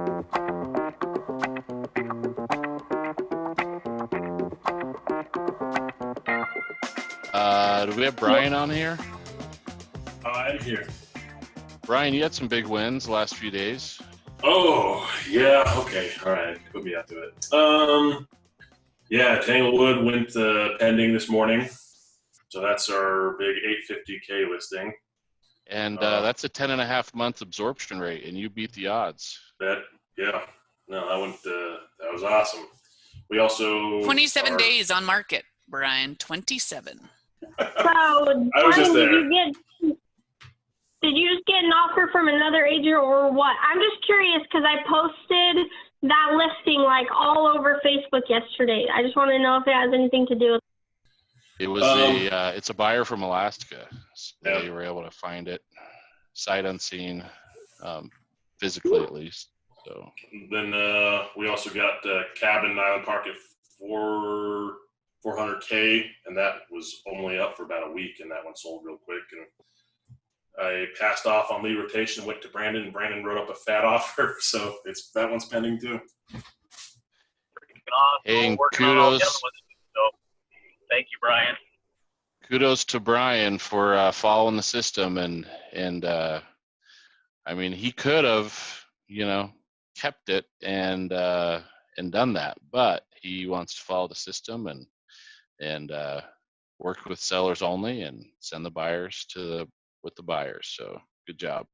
Do we have Brian on here? I'm here. Brian, you had some big wins the last few days. Oh, yeah. Okay. All right. Put me out to it. Yeah, Tanglewood went pending this morning. So that's our big 850K listing. And that's a 10.5-month absorption rate, and you beat the odds. Yeah. No, that was awesome. We also 27 days on market, Brian. 27. So, I was just there. Did you just get an offer from another agent or what? I'm just curious because I posted that listing like all over Facebook yesterday. I just want to know if it has anything to do with it. Was it's a buyer from Alaska. So yeah. They were able to find it sight unseen, physically at least. So then we also got cabin in Island Park at 400K, and that was only up for about a week, and that one sold real quick. And I passed off on lead rotation, went to Brandon, and Brandon wrote up a fat offer, so that one's pending too. Hey, kudos. So, thank you, Brian. Kudos to Brian for following the system, and I mean, he could have, kept it and done that, but he wants to follow the system and work with sellers only and send the buyers with the buyers. So good job.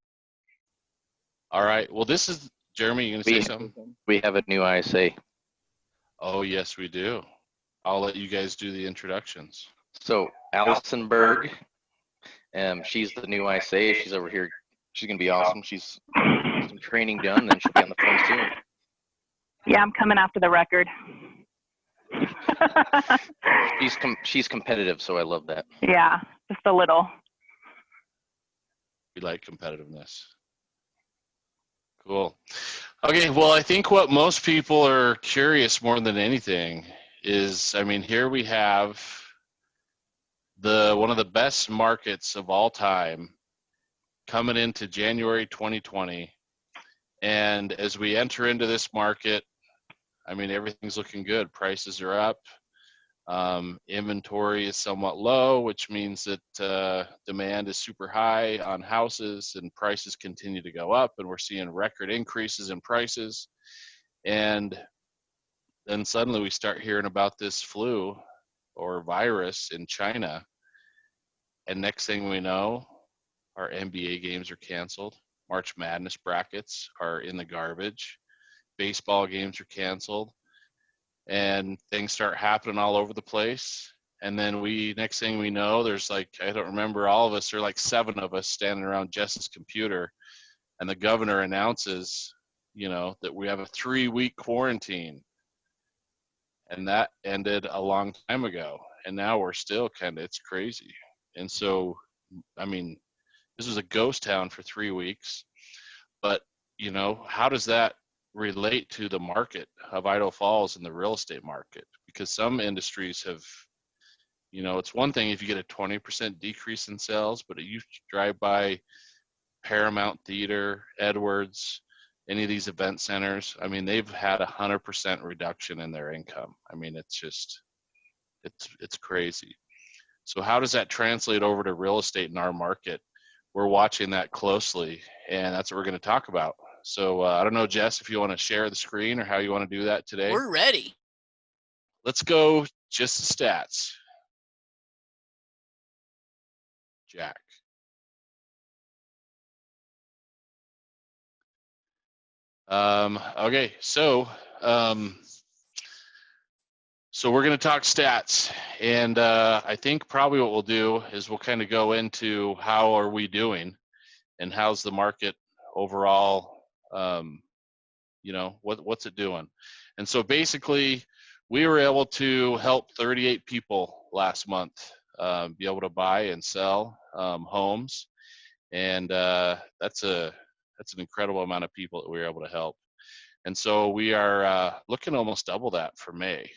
All right. Well, this is Jeremy. You gonna say something? We have a new ISA. Oh yes, we do. I'll let you guys do the introductions. So Allison Berg, she's the new ISA. She's over here. She's gonna be awesome. She's some training done, and she'll be on the phone soon. Yeah, I'm coming after the record. She's competitive, so I love that. Yeah, just a little. We like competitiveness. Cool. Okay, well, I think what most people are curious more than anything is, I mean, here we have one of the best markets of all time coming into January 2020. And as we enter into this market, I mean, everything's looking good. Prices are up. Inventory is somewhat low, which means that demand is super high on houses, and prices continue to go up, and we're seeing record increases in prices. And then suddenly we start hearing about this flu or virus in China, and next thing we know, our NBA games are canceled. March Madness brackets are in the garbage. Baseball games are canceled. And things start happening all over the place. And then next thing we know, there's like, I don't remember all of us, there are like 7 of us standing around Jess's computer, and the governor announces, that we have a 3-week quarantine. And that ended a long time ago. And now we're still it's crazy. And so, I mean, this was a ghost town for 3 weeks. But, how does that relate to the market of Idaho Falls and the real estate market? Because some industries have, it's one thing if you get a 20% decrease in sales, but you drive by Paramount Theater, Edwards, any of these event centers, I mean, they've had 100% reduction in their income. I mean, it's just, it's crazy. So how does that translate over to real estate in our market? We're watching that closely, and that's what we're going to talk about. So I don't know, Jess, if you want to share the screen or how you want to do that today. We're ready. Let's go just the stats. Jack. Okay, so we're going to talk stats, and I think probably what we'll do is we'll kind of go into how are we doing and how's the market overall. What's it doing? And so basically we were able to help 38 people last month be able to buy and sell homes, and that's an incredible amount of people that we were able to help. And so we are looking to almost double that for May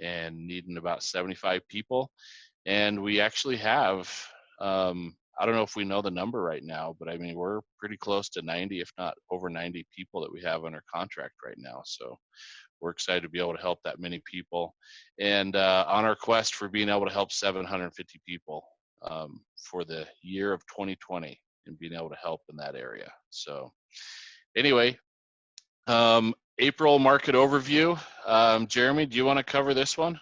and needing about 75 people. And we actually have I don't know if we know the number right now, but I mean, we're pretty close to 90, if not over 90 people that we have under contract right now. So we're excited to be able to help that many people, and on our quest for being able to help 750 people for the year of 2020 and being able to help in that area. So anyway, April market overview. Jeremy, do you want to cover this one?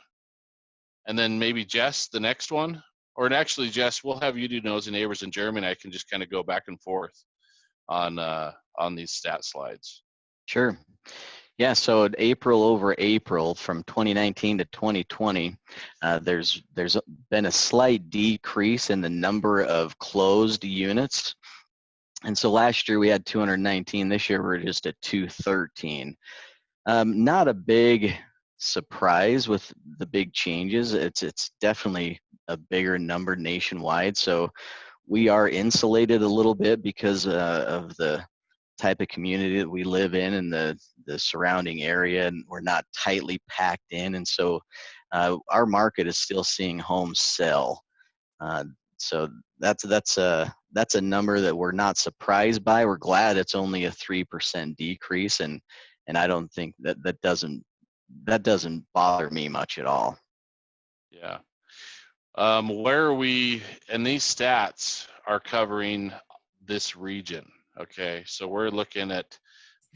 And then maybe Jess, the next one? Or actually, Jess, we'll have you do Nosy Neighbors, and Jeremy and I can just kind of go back and forth on these stat slides. Sure. Yeah, so April over April from 2019 to 2020, there's been a slight decrease in the number of closed units. And so last year we had 219. This year we're just at 213. Not a big surprise with the big changes. It's definitely a bigger number nationwide. So we are insulated a little bit because of the type of community that we live in and the surrounding area, and we're not tightly packed in. And so our market is still seeing homes sell. So that's a number that we're not surprised by. We're glad it's only a 3% decrease, and I don't think that doesn't bother me much at all. Yeah. Where are we, and these stats are covering this region. Okay, so we're looking at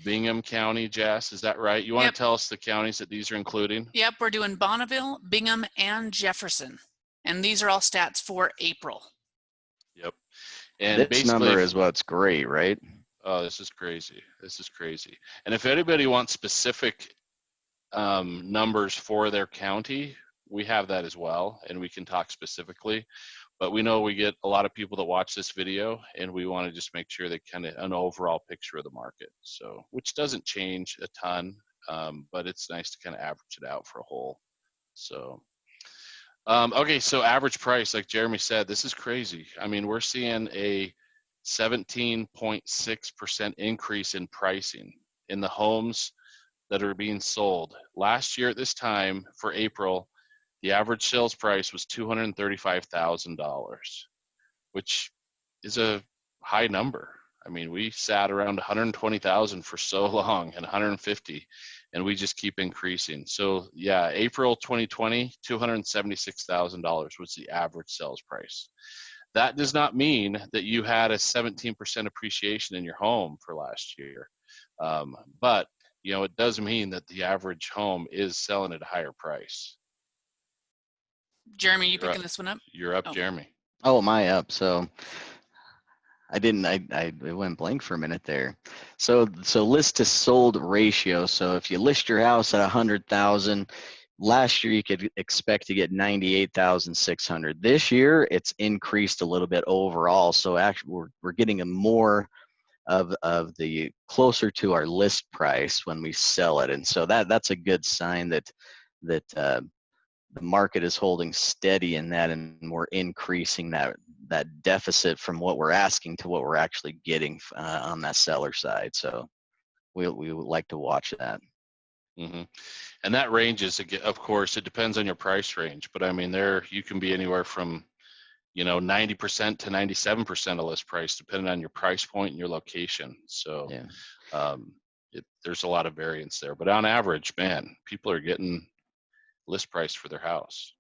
Bingham County, Jess, is that right? You want Yep. to tell us the counties that these are including? Yep, we're doing Bonneville, Bingham, and Jefferson. And these are all stats for April. Yep. And This basically, number is what's great, right? oh, this is crazy. This is crazy. And if anybody wants specific numbers for their county, we have that as well, and we can talk specifically. But we know we get a lot of people that watch this video, and we want to just make sure they kind of an overall picture of the market. So, which doesn't change a ton, but it's nice to kind of average it out for a whole. So, okay, so average price, like Jeremy said, this is crazy. I mean, we're seeing a 17.6% increase in pricing in the homes that are being sold. Last year at this time for April, the average sales price was $235,000, which is a high number. I mean, we sat around 120,000 for so long, and 150, and we just keep increasing. So yeah, April 2020, $276,000 was the average sales price. That does not mean that you had a 17% appreciation in your home for last year, but you know, it does mean that the average home is selling at a higher price. Jeremy, you You're picking up. this one up? You're up, Oh. Jeremy. Oh, am I up? So I went blank for a minute there. So list to sold ratio. So if you list your house at 100,000, last year you could expect to get 98,600. This year it's increased a little bit overall. So actually we're getting a more of the closer to our list price when we sell it, and so that's a good sign that the market is holding steady in that, and we're increasing that deficit from what we're asking to what we're actually getting on that seller side. So we would like to watch that. Mm-hmm. And that ranges, of course, it depends on your price range, but I mean, there you can be anywhere from 90% to 97% of list price, depending on your price point and your location. So yeah. There's a lot of variance there, but on average, man, people are getting list price for their house.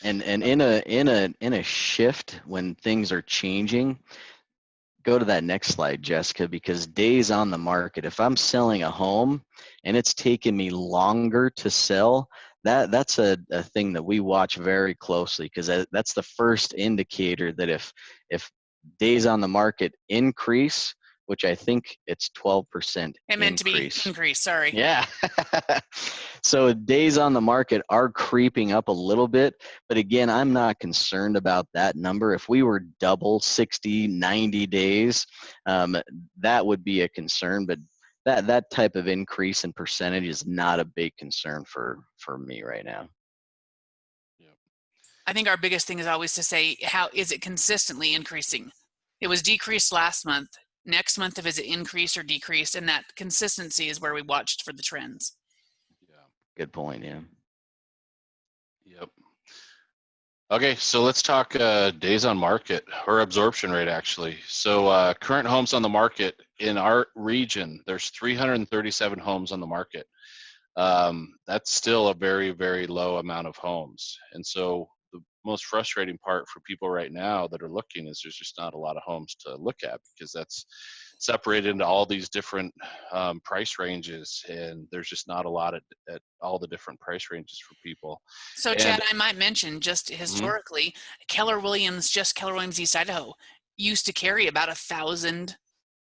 And in a shift when things are changing, go to that next slide, Jessica, because days on the market, if I'm selling a home and it's taking me longer to sell, that's a thing that we watch very closely, because that's the first indicator that if days on the market increase, which I think it's 12% It meant increase. to be increase, sorry. Yeah. So days on the market are creeping up a little bit, but again, I'm not concerned about that number. If we were double 60, 90 days, that would be a concern, but that type of increase in percentage is not a big concern for me right now. I think our biggest thing is always to say, how is it consistently increasing? It was decreased last month. Next month, if it's increased or decreased, and that consistency is where we watched for the trends. Yeah. Good point. Yeah. Yep. Okay, so let's talk days on market or absorption rate actually. So current homes on the market in our region, there's 337 homes on the market. That's still a very, very low amount of homes. And so the most frustrating part for people right now that are looking is there's just not a lot of homes to look at because that's separated into all these different price ranges, and there's just not a lot at all the different price ranges for people. So, And Chad, I might mention just mhm, historically, Keller Williams, just Keller Williams East Idaho, used to carry about 1,000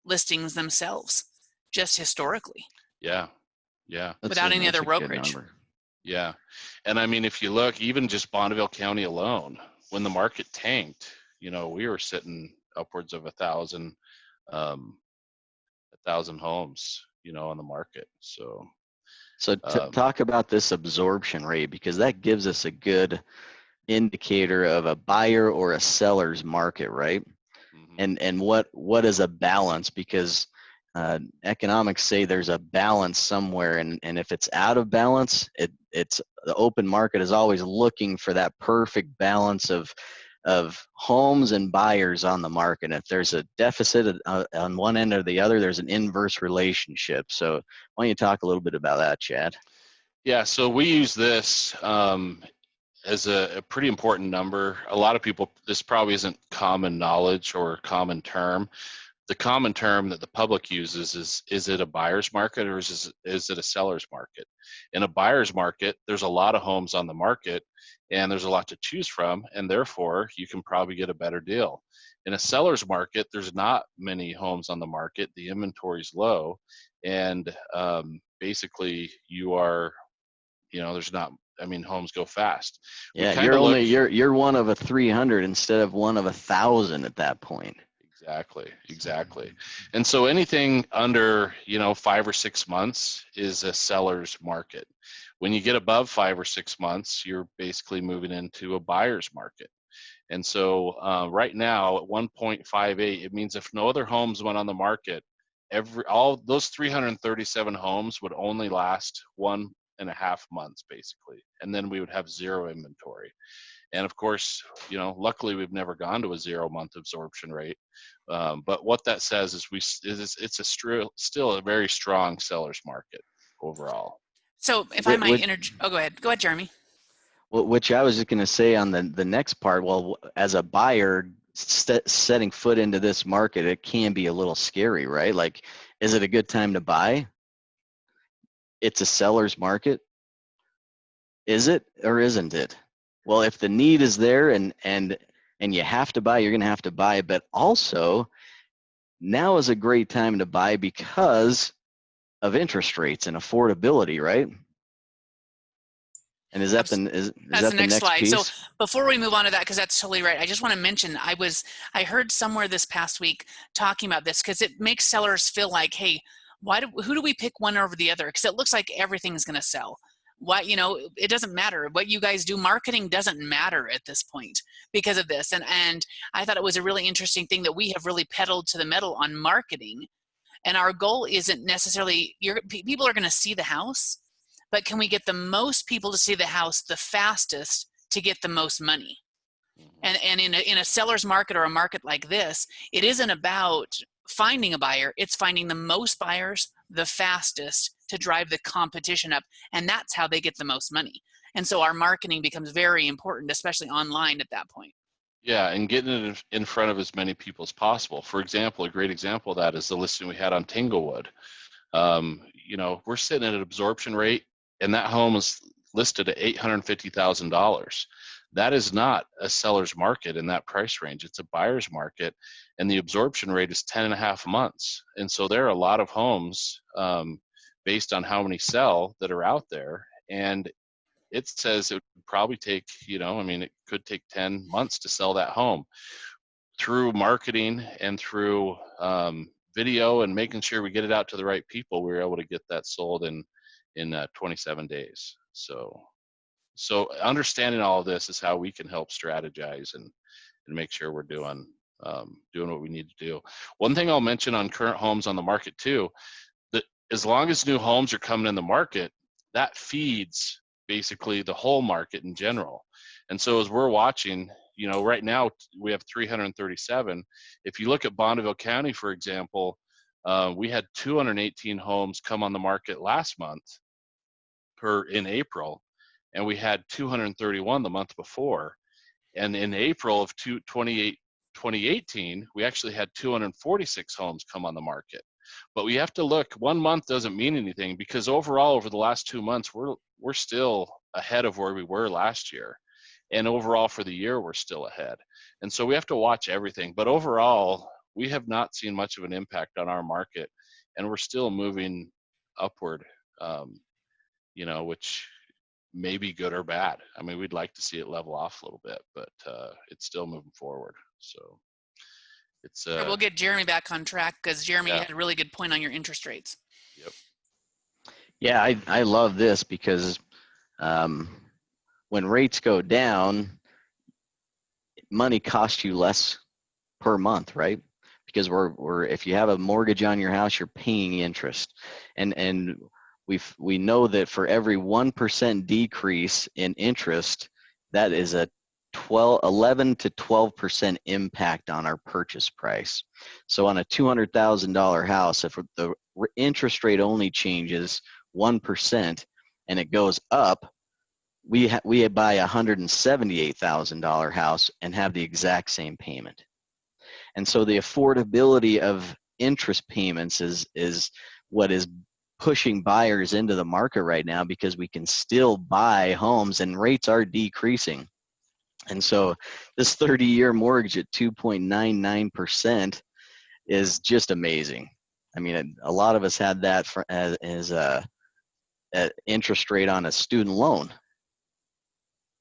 listings themselves, just historically, yeah, yeah. without any That's other a good brokerage. number. Yeah. And I mean, if you look, even just Bonneville County alone, when the market tanked, we were sitting upwards of 1,000 homes, on the market. So, So um, talk about this absorption rate, because that gives us a good indicator of a buyer or a seller's market, right? mhm. And what is a balance? Because economics say there's a balance somewhere, and if it's out of balance, it's the open market is always looking for that perfect balance of homes and buyers on the market. If there's a deficit on one end or the other, there's an inverse relationship. So why don't you talk a little bit about that, Chad? Yeah. So we use this as a pretty important number. A lot of people, this probably isn't common knowledge or common term. The common term that the public uses is it a buyer's market or is it a seller's market? In a buyer's market, there's a lot of homes on the market and there's a lot to choose from, and therefore you can probably get a better deal. In a seller's market, there's not many homes on the market, the inventory's low, and basically there's not, I mean, homes go fast. We Yeah, kind of look. you're one of a 300 instead of one of 1,000 at that point. Exactly. And so anything under, 5 or 6 months is a seller's market. When you get above 5 or 6 months, you're basically moving into a buyer's market. And so right now at 1.58, it means if no other homes went on the market, all those 337 homes would only last 1.5 months basically, and then we would have zero inventory. And of course, luckily we've never gone to a 0 month absorption rate. But what that says is it's still a very strong seller's market overall. So, if I Which, might oh, go ahead. Go ahead, Jeremy. which I was just going to say on the next part. Well, as a buyer setting foot into this market, it can be a little scary, right? Like, is it a good time to buy? It's a seller's market. Is it or isn't it? Well, if the need is there and you have to buy, you're going to have to buy. But also, now is a great time to buy because of interest rates and affordability, right? And is that That's that the next slide. piece? So before we move on to that, because that's totally right, I just want to mention I heard somewhere this past week talking about this because it makes sellers feel like, hey, who do we pick one over the other? Because it looks like everything's going to sell. Why, it doesn't matter what you guys do. Marketing doesn't matter at this point because of this. And I thought it was a really interesting thing that we have really pedaled to the metal on marketing. And our goal isn't necessarily people are going to see the house, but can we get the most people to see the house the fastest to get the most money? And in a seller's market or a market like this, it isn't about finding a buyer, it's finding the most buyers the fastest to drive the competition up, and that's how they get the most money. And so our marketing becomes very important, especially online at that point. Yeah, and getting it in front of as many people as possible. For example, a great example of that is the listing we had on Tanglewood. We're sitting at an absorption rate, and that home is listed at $850,000. That is not a seller's market in that price range. It's a buyer's market, and the absorption rate is 10.5 months. And so there are a lot of homes based on how many sell that are out there, and it says it would probably take, it could take 10 months to sell that home. Through marketing and through video and making sure we get it out to the right people, we were able to get that sold in 27 days. So understanding all of this is how we can help strategize and make sure we're doing what we need to do. One thing I'll mention on current homes on the market too, that as long as new homes are coming in the market, that feeds basically the whole market in general. And so as we're watching, right now we have 337. If you look at Bonneville County, for example, we had 218 homes come on the market last month in April, and we had 231 the month before. And in April of 2018, we actually had 246 homes come on the market. But we have to look, 1 month doesn't mean anything, because overall over the last 2 months, we're still ahead of where we were last year. And overall for the year, we're still ahead. And so we have to watch everything. But overall, we have not seen much of an impact on our market, and we're still moving upward, which may be good or bad. I mean, we'd like to see it level off a little bit, but it's still moving forward. So it's we'll get Jeremy back on track, because Jeremy had a really good point on your interest rates. Yep. Yeah, I love this because when rates go down, money costs you less per month, right? Because we're if you have a mortgage on your house, you're paying interest, and we know that for every 1% decrease in interest, that is a 11 to 12% impact on our purchase price. So on a $200,000 house, if the interest rate only changes 1% and it goes up, we buy a $178,000 house and have the exact same payment. And so the affordability of interest payments is what is pushing buyers into the market right now, because we can still buy homes and rates are decreasing. And so this 30-year mortgage at 2.99% is just amazing. I mean, a lot of us had that as a interest rate on a student loan,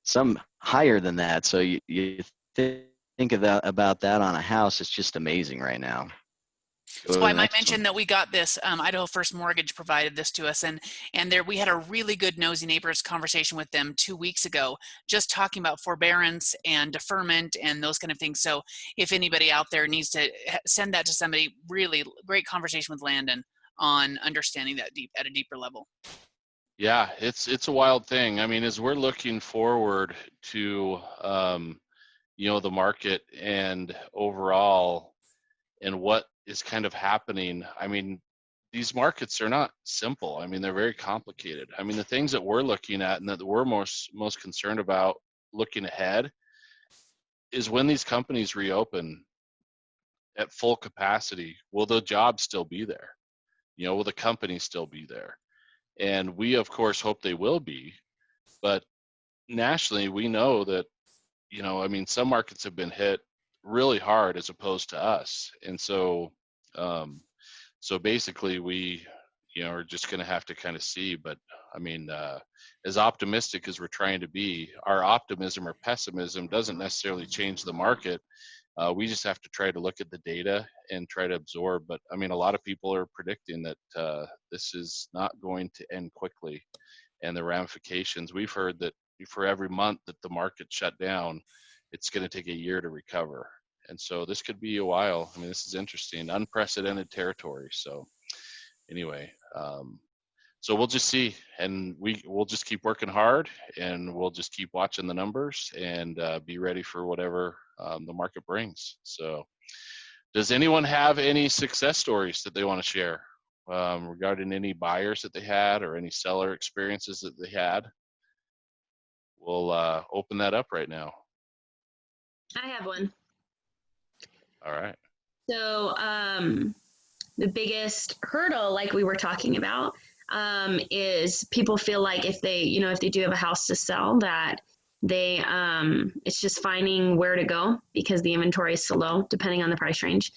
some higher than that. So you think about that on a house. It's just amazing right now. So I might mention that we got this, Idaho First Mortgage provided this to us, and there we had a really good Nosy Neighbors conversation with them 2 weeks ago, just talking about forbearance and deferment and those kind of things. So if anybody out there needs to send that to somebody, really great conversation with Landon on understanding that at a deeper level. Yeah, it's a wild thing. I mean, as we're looking forward to the market and overall and what is kind of happening, I mean, these markets are not simple. I mean, they're very complicated. I mean, the things that we're looking at and that we're most concerned about looking ahead is when these companies reopen at full capacity, will the jobs still be there? Will the companies still be there? And we, of course, hope they will be. But nationally, we know that, I mean, some markets have been hit really hard as opposed to us. And so, basically we, are just going to have to kind of see. But I mean, as optimistic as we're trying to be, our optimism or pessimism doesn't necessarily change the market. We just have to try to look at the data and try to absorb. But I mean, a lot of people are predicting that this is not going to end quickly, and the ramifications. We've heard that for every month that the market shut down, it's going to take a year to recover. And so this could be a while. I mean, this is interesting, unprecedented territory. So anyway, so we'll just see, and we'll just keep working hard, and we'll just keep watching the numbers and be ready for whatever the market brings. So does anyone have any success stories that they want to share regarding any buyers that they had or any seller experiences that they had? We'll open that up right now. I have one. All right. So the biggest hurdle, like we were talking about, is people feel like if they do have a house to sell, that they it's just finding where to go because the inventory is so low, depending on the price range.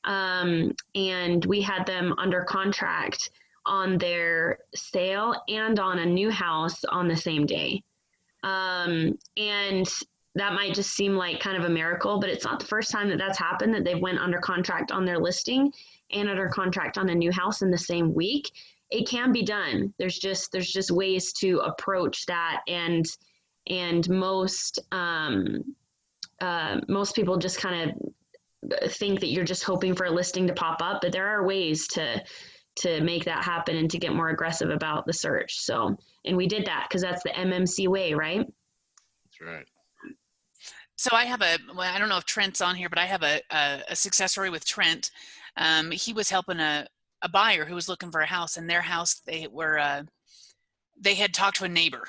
And we had them under contract on their sale and on a new house on the same day. And that might just seem like kind of a miracle, but it's not the first time that that's happened, that they went under contract on their listing and under contract on a new house in the same week. It can be done. There's just ways to approach that, and most people just kind of think that you're just hoping for a listing to pop up, but there are ways to make that happen and to get more aggressive about the search. So, and we did that because that's the MMC way, right? That's right. So I have well, I don't know if Trent's on here, but I have a success story with Trent. He was helping a buyer who was looking for a house, and their house, they had talked to a neighbor,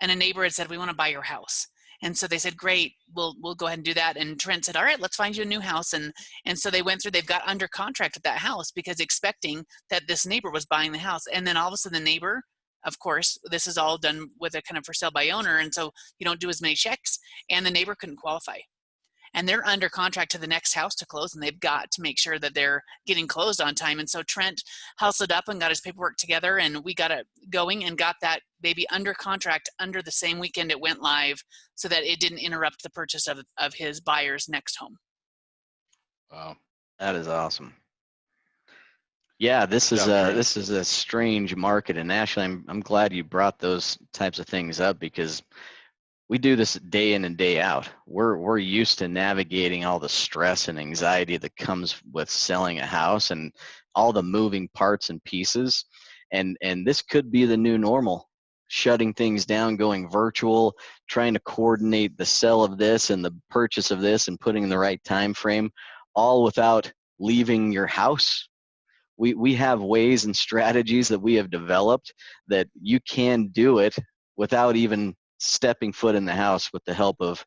and a neighbor had said, we want to buy your house. And so they said, great, we'll go ahead and do that. And Trent said, all right, let's find you a new house. And so they went through, they've got under contract at that house because expecting that this neighbor was buying the house. And then all of a sudden the neighbor, of course, this is all done with a kind of for sale by owner. And so you don't do as many checks, and the neighbor couldn't qualify. And they're under contract to the next house to close, and they've got to make sure that they're getting closed on time. And so Trent hustled up and got his paperwork together, and we got it going and got that baby under contract under the same weekend it went live, so that it didn't interrupt the purchase of his buyer's next home. Wow. That is awesome. Yeah, this is a strange market, and Ashley, I'm glad you brought those types of things up, because we do this day in and day out. We're used to navigating all the stress and anxiety that comes with selling a house and all the moving parts and pieces. And this could be the new normal, shutting things down, going virtual, trying to coordinate the sell of this and the purchase of this and putting in the right time frame, all without leaving your house. We have ways and strategies that we have developed that you can do it without even stepping foot in the house, with the help of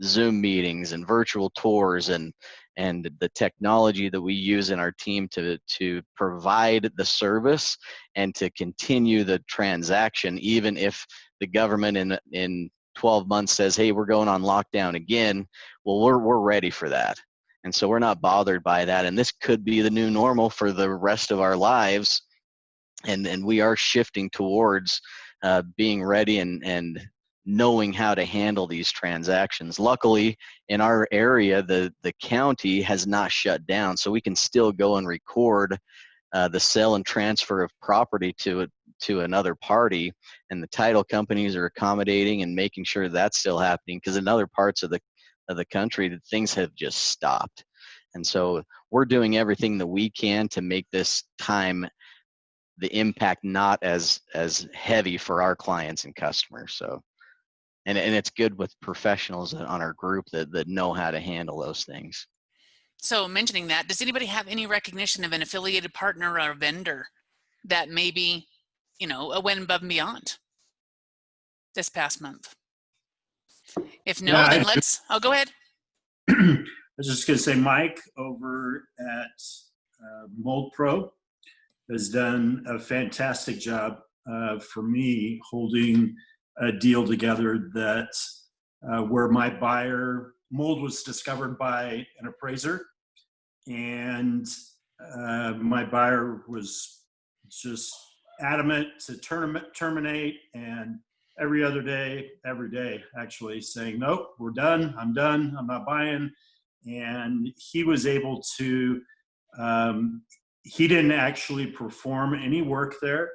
Zoom meetings and virtual tours and the technology that we use in our team to provide the service and to continue the transaction, even if the government in 12 months says, hey, we're going on lockdown again. Well, we're ready for that. And so we're not bothered by that. And this could be the new normal for the rest of our lives. And we are shifting towards being ready and knowing how to handle these transactions. Luckily, in our area, the county has not shut down, so we can still go and record the sale and transfer of property to another party, and the title companies are accommodating and making sure that's still happening, because in other parts of the country, things have just stopped. And so we're doing everything that we can to make this time, the impact not as heavy for our clients and customers. So and it's good with professionals on our group that know how to handle those things. So mentioning that, does anybody have any recognition of an affiliated partner or a vendor that maybe, went above and beyond this past month? If no, Yeah, then I'll go ahead. I was just going to say, Mike over at Mold Pro has done a fantastic job for me holding a deal together that where my buyer mold was discovered by an appraiser, and my buyer was just adamant to terminate, and every day actually saying, nope, we're done, I'm not buying. And he was able to, he didn't actually perform any work there.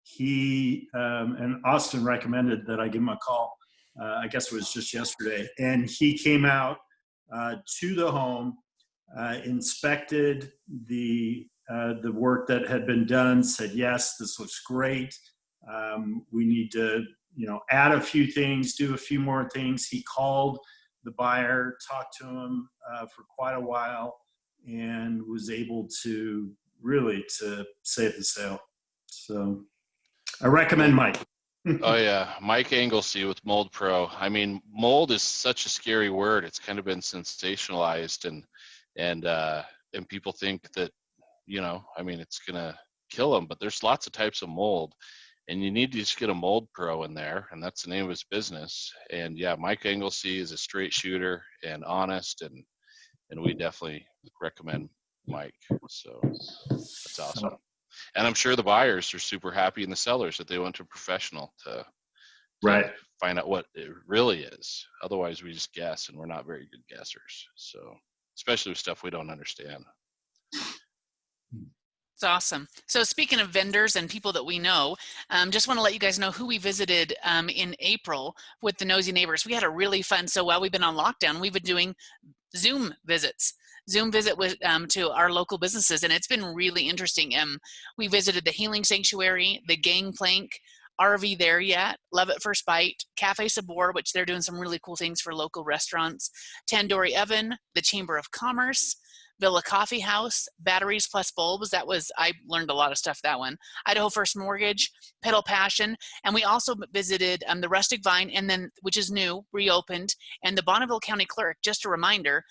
He and Austin recommended that I give him a call. I guess it was just yesterday, and he came out to the home, inspected the work that had been done, said, yes, this looks great. We need to, add a few things, do a few more things. He called the buyer, talked to him for quite a while, and was able to really to save the sale. So I recommend Mike. Oh yeah, Mike Anglesey with Mold Pro. I mean, mold is such a scary word. It's kind of been sensationalized, and people think that, it's gonna kill them. But there's lots of types of mold, and you need to just get a Mold Pro in there, and that's the name of his business. And yeah, Mike Anglesey is a straight shooter and honest, and we definitely recommend Mike. So that's awesome. And I'm sure the buyers are super happy, and the sellers, that they went to a professional to find out what it really is. Otherwise, we just guess, and we're not very good guessers. So, especially with stuff we don't understand. It's awesome. So speaking of vendors and people that we know, just want to let you guys know who we visited in April with the Nosy Neighbors. We had a really fun, so while we've been on lockdown, we've been doing Zoom visits. Zoom visit with to our local businesses, and it's been really interesting. We visited the Healing Sanctuary, the Gangplank, RV There Yet, Love at First Bite, Cafe Sabor, which they're doing some really cool things for local restaurants, Tandoori Oven, the Chamber of Commerce, Villa Coffee House, Batteries Plus Bulbs. I learned a lot of stuff that one. Idaho First Mortgage, Pedal Passion, and we also visited the Rustic Vine, and then, which is new, reopened, and the Bonneville County Clerk. Just a reminder,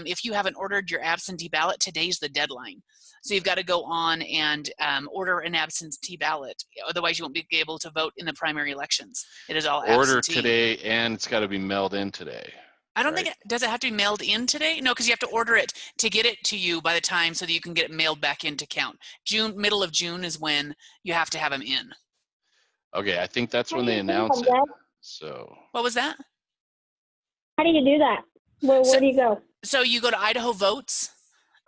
if you haven't ordered your absentee ballot, today's the deadline. So you've got to go on and order an absentee ballot. Otherwise, you won't be able to vote in the primary elections. It is all absentee. Order today, and it's got to be mailed in today. I don't think does it have to be mailed in today? No, because you have to order it to get it to you by the time so that you can get it mailed back in to count. Middle of June is when you have to have them in. Okay, I think that's when they announce it. So. What was that? How do you do that? Where do you go? So you go to Idaho Votes.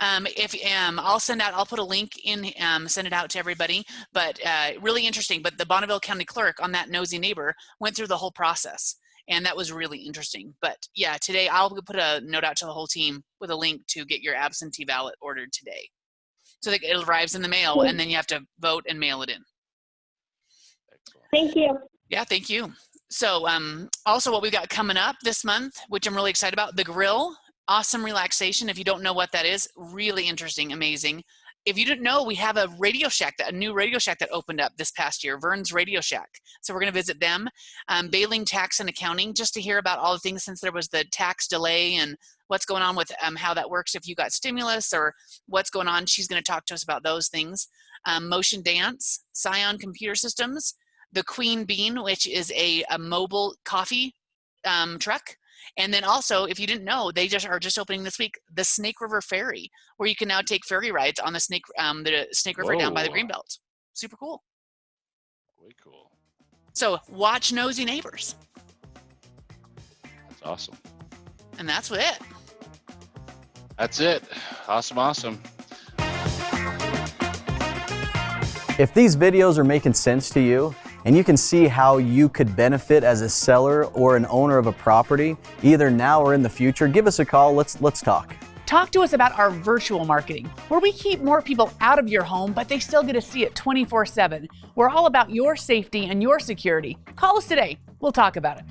I'll put a link in, send it out to everybody, but really interesting. But the Bonneville County Clerk on that Nosy Neighbor went through the whole process, and that was really interesting. But yeah, today I'll put a note out to the whole team with a link to get your absentee ballot ordered today. So that it arrives in the mail, and then you have to vote and mail it in. Thank you. Yeah, thank you. So also what we've got coming up this month, which I'm really excited about, the Grill. Awesome relaxation. If you don't know what that is, really interesting, amazing. If you didn't know, we have a Radio Shack, a new Radio Shack that opened up this past year, Vern's Radio Shack. So we're going to visit them. Baling Tax and Accounting, just to hear about all the things since there was the tax delay and what's going on with how that works if you got stimulus or what's going on. She's going to talk to us about those things. Motion Dance, Scion Computer Systems, the Queen Bean, which is a mobile coffee truck. And then also, if you didn't know, they are just opening this week, the Snake River Ferry, where you can now take ferry rides on the Snake River down by the Greenbelt. Super cool. Way cool. So watch Nosy Neighbors. That's awesome. And that's it. That's it. Awesome. If these videos are making sense to you, and you can see how you could benefit as a seller or an owner of a property, either now or in the future, give us a call. Let's talk. Talk to us about our virtual marketing, where we keep more people out of your home, but they still get to see it 24/7. We're all about your safety and your security. Call us today. We'll talk about it.